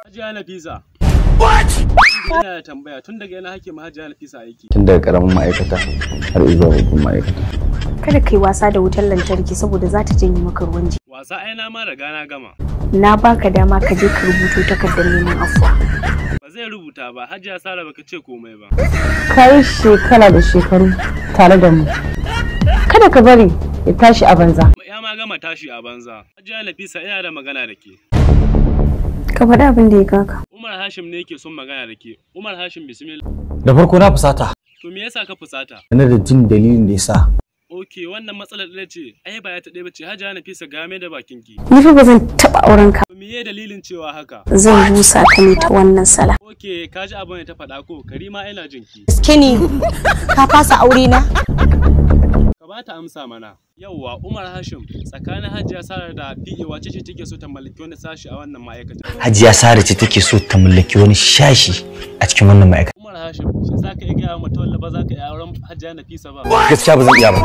Hajiya Nafisa. Ina da tambaya tun daga yana hake Hajiya Nafisa aiki. Tun daga karamin ma'aikata har zuwa babban ma'aikata. Kada kai wasa da wutar lantarki saboda za ta janye maka ruwan jiki. Wasa ai na ma riga na gama. Na baka dama ka je ka rubuto takardar neman afuwa. Ba zai rubuta ba, Hajiya Sara baka ce komai ba. Kai shekara da shekaru tare da mu. Kada ka bari ya tashi a banza. Ya ma gama tashi a banza. Hajiya Nafisa ina da magana da ke. Ka faɗi abin da ya kaka. Umar Hashim ne yake son magana da ke. Umar Hashim bismillah. Da farko na fusata. To me yasa ka fusata? Ina da jin dalilin da yasa. Ok, wannan matsalar ɗaya ce, ai ba ya ta ɗaya ba ce, Hajiya Nafisa game da bakinki. Ni fa ba zan taɓa auren ka. Me ye dalilin cewa haka? Zan busa ka ne ta wannan sala. Ok, ka ji abin da ta faɗa ko, Karima ina jinki. Skinny, ka fasa aure na? Ka ba ta amsa mana. Yawwa, Umar Hashim, tsakanin Hajiya Sara da PA wace ce take so ta mallaki wani sashi a wannan ma'aikata? Hajiya Sara ce take so ta mallaki wani shashi a cikin wannan ma'aikata. Umar Hashim, shin za ka iya gaya wa mata walla ba za ka iya auren Hajiya Nafisa ba? Gaskiya ba zan iya ba.